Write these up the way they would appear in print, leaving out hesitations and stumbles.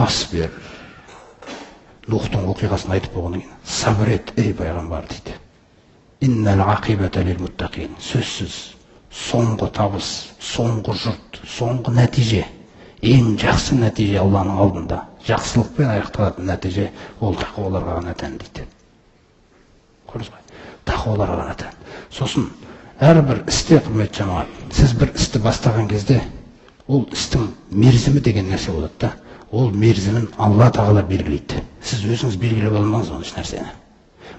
фасбир. Нухтың оқиғасын айтып болғаннан кейін сабыр ет, ей пайғамбар дейді. Иннал ақибата лил муттақин. Сөзсіз соңғы табыс, соңғы жұрт, соңғы нәтиже, ең жақсы нәтиже Алланың алдында. Жақсылықпен аяқталатын нәтиже ол тақуаларға ғана тән дейді. Көрдіңіз бе? Тақуаларға ғана тән. Сосын әрбір істе, құрметті жамағат, сіз бір істі бастаған кезде ол істің мерзімі деген нәрсе болады да. Ол мерзімін Алла тағала белгілейді. Сіз өзіңіз белгілеп алмаңыз оны еш нәрсені.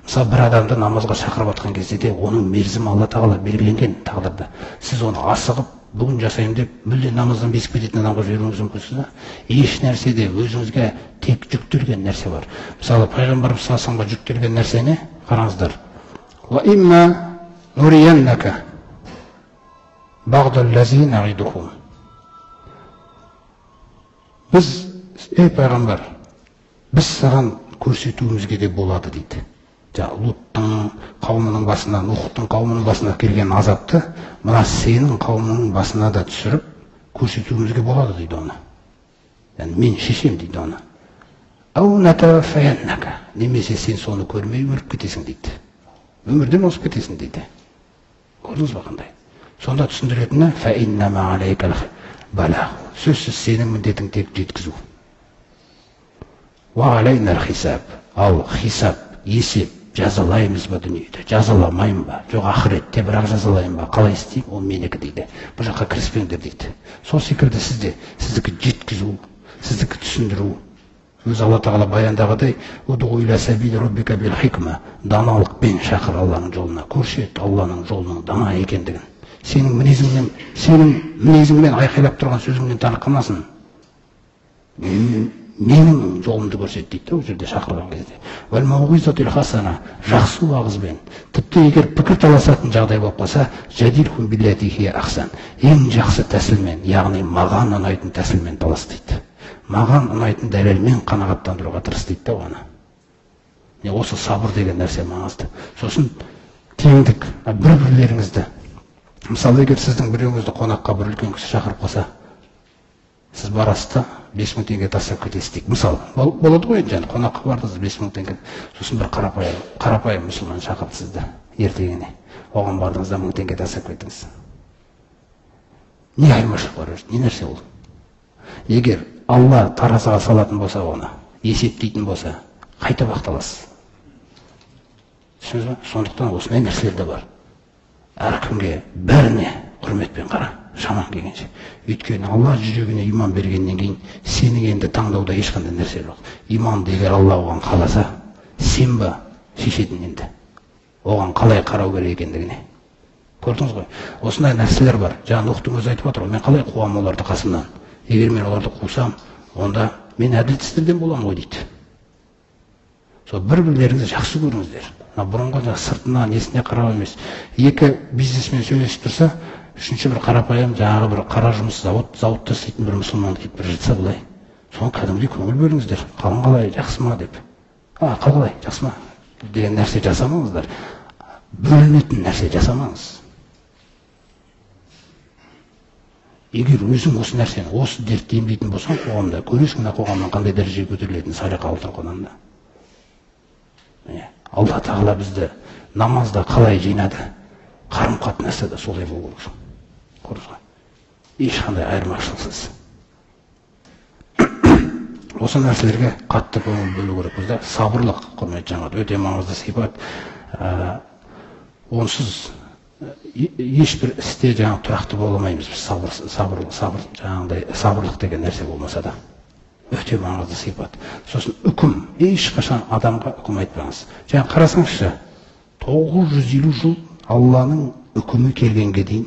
Мысалы, бір адамды намазға шақырып жатқан кезде де оның мерзімі Алла тағала белгіленген тағдырда. Сіз оны асығып, бүгін жасаймын деп, мүлде намаздан безіп кететін адамға жіберуіңіз мүмкінсіз ба? Еш нәрседе өзіңізге тек жүктелген нәрсе бар. Мысалы, пайғамбарымыз саллаллаху алейхи жүктелген нәрсені қараңыздар. Ва имма нурияннака бағдаллази наидухум. Біз, ей пайғамбар, біз саған көрсетуімізге де болады дейді. Луттың қауымының басына, Нухтың қауымының басына келген азапты мына сенің қауымының басына да түсіріп көрсетуімізге болады дейді оны. Яғни мен шешем дейді оны. Ау натафаяннака. Немесе сен соны көрмей өліп кетесің дейді. Өмірден озып кетесің дейді. Көрдіңіз ба қандай? Сонда түсіндіретіні фа иннама алейкал балағ. Сөзсіз сенің міндетің тек жеткізу. Ва алейнал хисаб. Ал хисаб, есеп, жазалаймыз ба дүниеде, жазаламайым ба, жоқ ақыретте бірақ жазалайым ба, қалай істеймін, ол менікі дейді. Бұл жаққа кіріспеңдер дейді. Сол секілді сіздікі жеткізу, сіздікі түсіндіру. Өз Алла тағала баяндағыдай, удғу иля сабили роббика бил хикма, даналықпен шақыр Алланың жолына, көрсет Алланың жолының дана екендігін. Сенің мінезіңмен айқайлап тұрған сөзіңнен таныққанасың. Менің жолымды көрсет дейді, ол жерде шақырған кезде. Вәл мауғизатил хасана, жақсы уағызбен. Тіпті егер пікір таласатын жағдай болып қалса, жадилхум биллати хия ахсан. Ең жақсы тәсілмен, яғни маған ұнайтын тәсілмен талас дейді. Маған ұнайтын дәлелмен қанағаттандыруға тырыс дейді оны. Осы сабыр деген нәрсе маңызды. Сосын теңдік, бір-бірлеріңізді. Мысалы, егер сіздің біреуіңізді қонаққа бір үлкен кісі шақырып қалса, сіз барасыз да 5000 теңге тастап кетесіз дейік. Мысалы, болады ғой енді, қонаққа бардыңыз 5000 теңге. Сосын бір қарапайым мұсылман шақырды сізді ертеңіне. Оған бардыңыз да 1000 теңге тастап кеттіңіз. Не айырмашылық бар, не нәрсе ол? Егер Алла таразыға салатын болса оны, есептейтін болса, қайта бақталасыз. Түсінесіз бе? Сондықтан осындай нәрселер де бар. Әркімге бәріне құрметпен қара, шаман келгенше. Өйткені Алла жүрегіне иман бергеннен кейін сенің енді таңдауда ешқандай нәрсе жоқ. Иманды егер Алла оған қаласа, сен ба шешетін енді. Оған қалай қарау керек екендігіне. Көрдіңіз ғой? Осындай нәрселер бар. Жаңа Нухтың өзі айтып отыр, мен қалай қуамын оларды қасымнан? Егер мен оларды қусам, онда мен әділетсіздерден боламын ғой дейді. Сол бір-бірлеріңізді жақсы көріңіздер. Бұрынғы сыртына несіне қарап емес. Екі бизнесмен сөйлесіп тұрса, үшінші бір қарапайым, жаңағы бір қара жұмыс зауытта істейтін бір мұсылман келіп бір жатса былай. Соны кәдімгідей көңіл бөліңіздер. Қалың қалай, жақсы ма деп. Қалай, жақсы ма деген нәрсе жасамаңыздар. Бөлінетін нәрсе жасамаңыз. Егер өзің осы нәрсені, осы дертті емдейтін болсаң, қоғамда көресің, қоғамның қандай дәрежеге көтерілетінін салиқа тұрғыдан да. Алла тағала бізді намазда қалай жинады, қарым-қатынаста да солай болу керек. Көрдіңіз ғой? Ешқандай айырмашылықсыз. Осы нәрселерге қатты көңіл бөлу керекпіз да. Сабырлық, құрметті жамағат, өте маңызды сипат. Онсыз ешбір істе жаңағы тұрақты бола алмаймыз біз. Сабырлық деген нәрсе болмаса да. Өте маңызды сипат. Сосын үкім, ешқашан адамға үкім айтпаңыз. Жаңа қарасаңызшы, 950 жыл Алланың үкімі келгенге дейін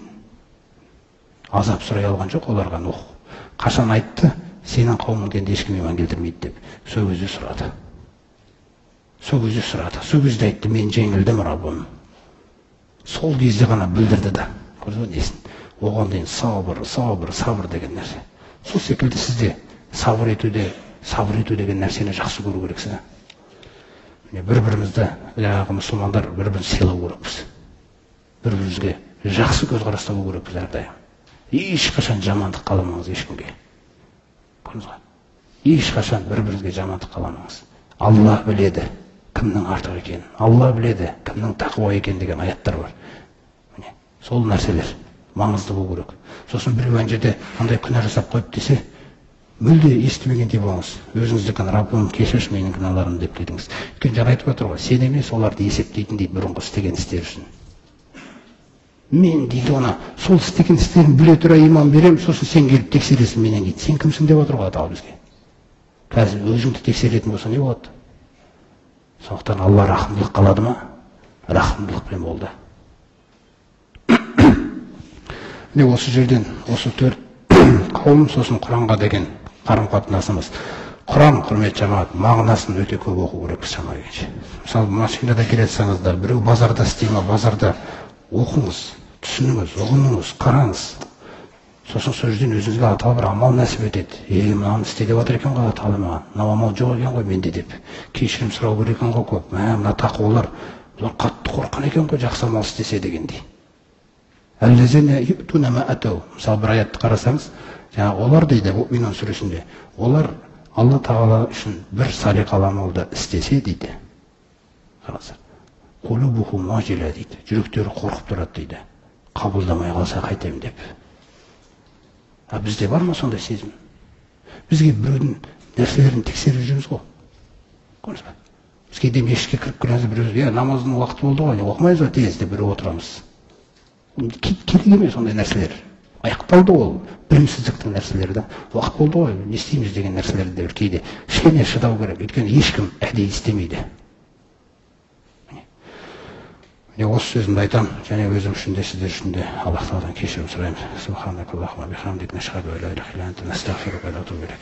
азап сұрай алған жоқ оларға Нух. Қашан айтты, сенің қауымыңды енді ешкім иман келтірмейді деп. Сол кезде сұрады. Сол кезде айтты, мен жеңілдім Раббым. Сол кезде ғана білдірді да. Көрдіңіз бе несін? Оған дейін сабыр деген нәрсе. Сол секілді сізде сабыр ету деген нәрсені жақсы көру керексіз. Бір-бірімізді, жаңағы мұсылмандар бір-бірін сыйлау керекпіз. Бір-бірімізге жақсы көзқараста болу керекпіз әрдайым. Ешқашан жамандық қаламаңыз ешкімге. Көрдіңіз ғой? ешқашан бір-біріңізге жамандық қаламаңыз. Алла біледі кімнің артық екенін, Алла біледі кімнің тақуа екенін деген аяттар бар. Міне, сол нәрселер маңызды болу керек. Сосын біреу ана жерде андай күнә жасап қойып десе, мүлде естімегендей болыңыз. Өзіңіздікін Раббым кешірші менің күнәларымды деп кетіңіз. Өйткені жаңа айтып отыр ғой, сен емес оларды есептейтін дейді бұрынғы істеген істер үшін. Мен дейді ona сол істеген істерін біле тұра иман берем, сосын сен келіп тексересің менен дейді. Сен кімсің деп отыр ғой аталы бізге. Қазір өзіңді тексеретін болса не болады? Сондықтан Алла рахымдылық қалады ма? Рахымдылықпен болды. Міне осы жерден осы төрт қауым сосын Құранға деген қарым-қатынасымыз. Құран, құрмет жамағат, мағынасын өте көп оқу керек шама келгенше. Мысалы, машинада келе жатсаңыз да, біреу базарда істей ма, базарда оқыңыз, түсініңіз, ұғыныңыз, қараңыз. Сосын сол жерден өзіңізге Алла бір амал нәсіп етеді. Мынаны істе деп жатыр екен ғой Алла маған. Мынау амал жоқ екен ғой менде деп. Кешірім сұрау керек екен ғой көп. Мына тақуалар қатты қорыққан екен ғой жақсы амал істесе дегендей. Мысалы бір аятты қарасаңыз, олар дейді Муъминун сүресінде, олар Алла Тағала үшін бір салиқалы амалды істесе дейді. Қараңыздар. Құлубухум важила дейді. Жүректері қорқып тұрады дейді. Қабылдамай қалса қайтемін деп. Бізде бар ма сондай сезім? Бізге біреудің нәрселерін тексеріп жүрміз ғой. Көрдіңіз бе? Біз кейде мешітке кіріп келеміз, біреу намаздың уақыты болды ғой, оқымайыз ба тез деп біреу отырамыз. Керек емес сондай нәрселер. Аяқталды ол білімсіздіктің нәрселері да. Уақыт болды ғой, не істейміз деген нәрселерді бір кейде кішкене шыдау керек. Өйткені ешкім әдейі істемейді. Осы сөзімді айтам, және өзім үшін де, сіздер үшін де Аллах Тағаладан кешірім сұраймын. Субханакаллахумма бихамдик, нашһаду ан ла илаха илля анта, настағфирука ва натубу илейк.